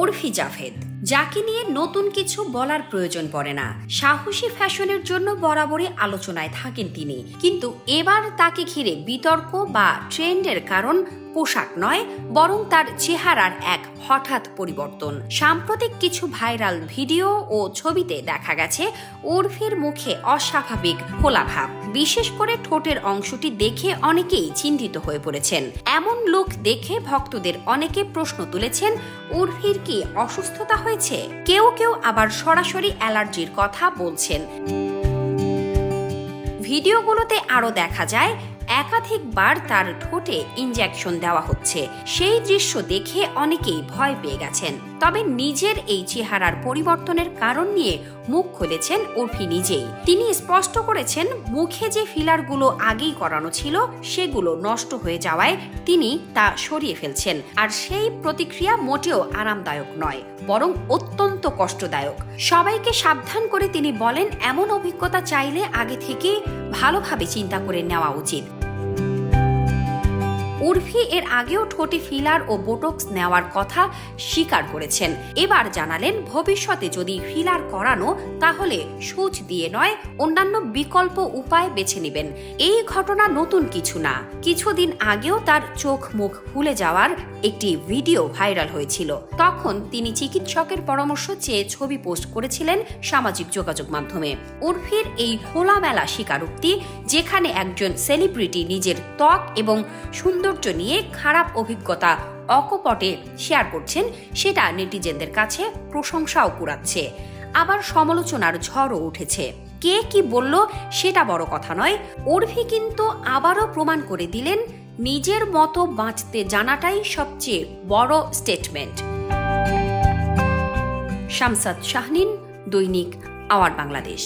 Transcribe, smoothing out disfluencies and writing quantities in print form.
উর্ফি জাভেদ, যাকে নিয়ে নতুন কিছু বলার প্রয়োজন পড়ে না। সাহসী ফ্যাশনের জন্য বরাবরই আলোচনায় থাকেন তিনি, কিন্তু এবার তাকে ঘিরে বিতর্ক বা ট্রেন্ডের কারণ পোশাক নয়, বরং তার চেহারার এক হঠাৎ পরিবর্তন। সাম্প্রতিক কিছু ভাইরাল ভিডিও ও ছবিতে দেখা গেছে উর্ফির মুখে অস্বাভাবিক ফোলাভাব, বিশেষ করে ঠোঁটের অংশটি দেখে অনেকেই চিন্তিত হয়ে পড়েছেন। এমন লুক দেখে ভক্তদের অনেকে প্রশ্ন তুলেছেন, উর্ফির কি অসুস্থতা হয়েছে? কেউ কেউ আবার সরাসরি অ্যালার্জির কথা বলছেন। ভিডিওগুলোতে আরও দেখা যায় একাধিকবার তার ঠোঁটে ইনজেকশন দেওয়া হচ্ছে। সেই দৃশ্য দেখে অনেকেই ভয় পেয়ে গেছেন। তবে নিজের এই চেহারার পরিবর্তনের কারণ নিয়ে মুখ খুলেছেন উর্ফি নিজেই। তিনি স্পষ্ট করেছেন, মুখে যে ফিলারগুলো আগেই করানো ছিল সেগুলো নষ্ট হয়ে যাওয়ায় তিনি তা সরিয়ে ফেলছেন। আর সেই প্রতিক্রিয়া মোটেও আরামদায়ক নয়, বরং অত্যন্ত কষ্টদায়ক। সবাইকে সাবধান করে তিনি বলেন, এমন অভিজ্ঞতা চাইলে আগে থেকে ভালোভাবে চিন্তা করে নেওয়া উচিত। উর্ফি এর আগেও ঠোঁটে ফিলার ও বোটক্স নেওয়ার কথা স্বীকার করেছেন। এবার জানালেন, ভবিষ্যতে যদি ফিলার করানো, তাহলে সূচ দিয়ে নয়, অন্যান্য বিকল্প উপায় বেছে নেবেন। এই ঘটনা নতুন কিছু না। কিছুদিন আগেও তার চোখ মুখ ফুলে যাওয়ার একটি ভিডিও ভাইরাল হয়েছিল। তখন তিনি চিকিৎসকের পরামর্শ চেয়ে ছবি পোস্ট করেছিলেন সামাজিক যোগাযোগ মাধ্যমে। উর্ফির এই খোলামেলা স্বীকারোক্তি, যেখানে একজন সেলিব্রিটি নিজের ত্বক এবং সৌন্দর্য নিয়ে খারাপ অভিজ্ঞতা অকপটে শেয়ার করছেন, সেটা নেটিজেনদের কাছে প্রশংসাও কুড়াচ্ছে। আবার সমালোচনার ঝড়ও উঠেছে। কে কি বলল সেটা বড় কথা নয়, উর্ফি কিন্তু আবারও প্রমাণ করে দিলেন, নিজের মতো বাঁচতে জানাটাই সবচেয়ে বড় স্টেটমেন্ট। শামসাদ শাহনিন, দৈনিক আওয়ার বাংলাদেশ।